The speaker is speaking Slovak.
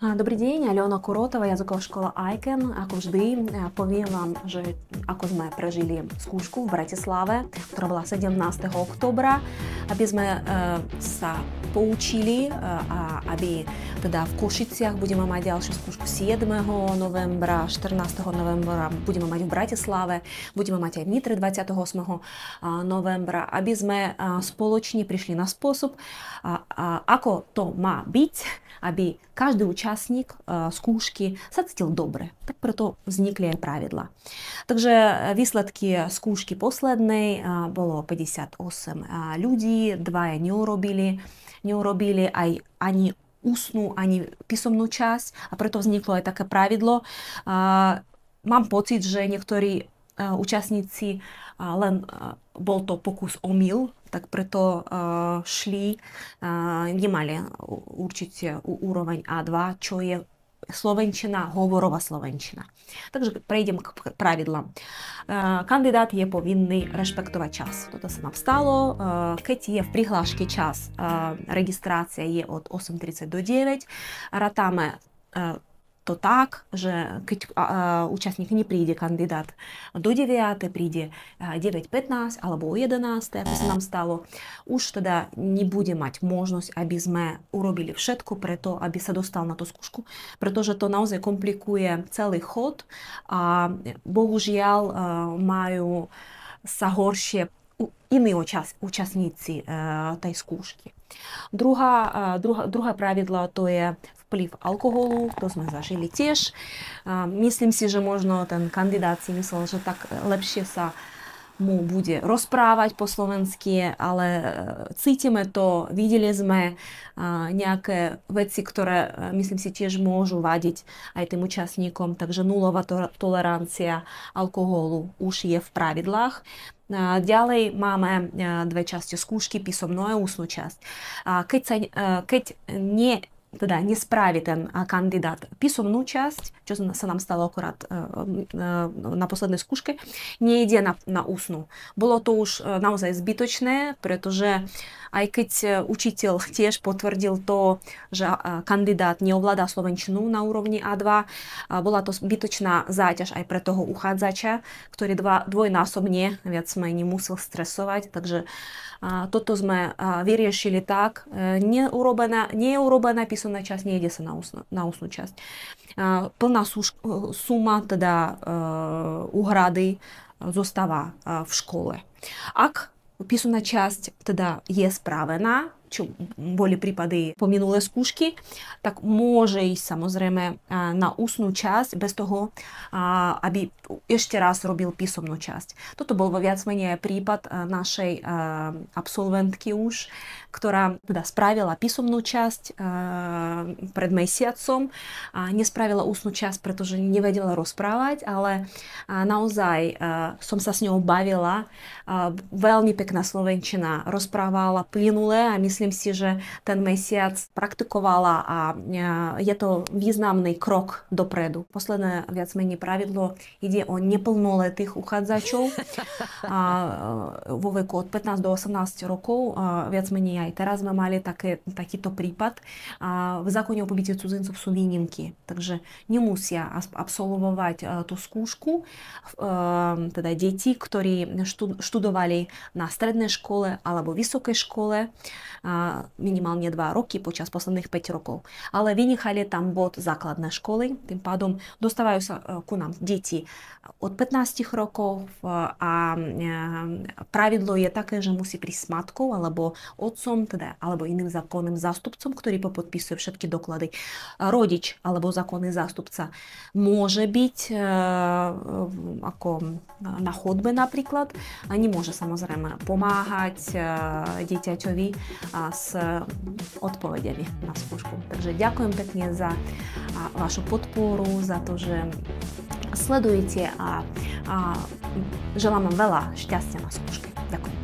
Dobrý deň, Aľona Kurotova, jazyková škola ICAN. Ako vždy, poviem vám, že ako sme prežili skúšku v Bratislave, ktorá bola 17. októbra, aby sme sa poučili a aby teda v Košiciach budeme mať ďalšiu skúšku 7. novembra, 14. novembra budeme mať v Bratislave, budeme mať aj v Nitre 28. novembra, aby sme spoločne prišli na spôsob, ako to má byť, aby každý účastník skúšky sa cítil dobre. Tak preto vznikli aj pravidla. Takže výsledky skúšky poslednej bolo 58 ľudí, dvaja neurobili aj ani ústnu, ani písomnú časť a preto vzniklo aj také pravidlo. Mám pocit, že niektorí účastníci len bol to pokus omyl, tak preto šli, nemali určite úroveň A2, čo je slovenčina, hovorová slovenčina. Takže prejdem k pravidlám. Kandidát je povinný rešpektovať čas. Toto sa nám stalo. Keď je v prihláške čas, registrácia je od 8:30 do 9. Rátame to tak, že keď účastník nepríde, kandidát do 9, príde 9:15 alebo o 11, ako sa nám stalo, už teda nebude mať možnosť, aby sme urobili všetko preto, aby sa dostal na tú skúšku, pretože to naozaj komplikuje celý chod a bohužiaľ majú sa horšie iní účastníci tej skúšky. Druhé pravidlo to je vplyv alkoholu, to sme zažili tiež. Myslím si, že možno ten kandidát si myslel, že tak lepšie sa mu bude rozprávať po slovensky, ale cítime to, videli sme nejaké veci, ktoré myslím si tiež môžu vadiť aj tým účastníkom, takže nulová tolerancia alkoholu už je v pravidlách. Ďalej máme dve časti skúšky, písomnú a ústnu časť. Keď nespraví ten kandidát písomnú časť, čo sa nám stalo akorát na poslednej skúške, nejde na ústnu. Bolo to už naozaj zbytočné, pretože aj keď učiteľ tiež potvrdil to, že kandidát neovládá slovenčinu na úrovni A2, bola to zbytočná záťaž aj pre toho uchádzača, ktorý dvojnásobne viac menej musel stresovať, takže toto sme vyriešili tak, neurobená písomná časť, nejde sa na ústnu časť. Plná suma teda úhrady zostáva v škole. Ak písomná časť teda je spravená, čo boli prípady po minulé skúšky, tak môže ísť samozrejme na ústnu časť bez toho, aby ešte raz robil písomnú časť. Toto bol viac menej prípad našej absolventky už, ktorá teda spravila písomnú časť pred mesiacom a nespravila ústnu časť, pretože nevedela rozprávať, ale naozaj som sa s ňou bavila. Veľmi pekná slovenčina, rozprávala plynule a myslím si, že ten mesiac praktikovala a je to významný krok dopredu. Posledné viac menej pravidlo ide o neplnoletých uchádzačov vo veku od 15 do 18 rokov. Viac menej aj teraz sme mali takýto prípad. V zákone o pobyte cudzincov sú výnimky, takže nemusia absolvovať tú skúšku. Teda deti, ktorí študovali na strednej škole alebo vysokej škole minimálne 2 roky počas posledných 5 rokov. Ale vynechali tam bod základnej školy, tým pádom dostávajú sa ku nám deti od 15 rokov a pravidlo je také, že musí prísť s matkou alebo otcom, teda, alebo iným zákonným zástupcom, ktorý podpisuje všetky doklady. Rodič alebo zákonný zástupca môže byť ako na chodbe napríklad a nemôže samozrejme pomáhať dieťaťovi s odpovediami na skúšku. Takže ďakujem pekne za vašu podporu, za to, že sledujete a želám vám veľa šťastia na skúške. Ďakujem.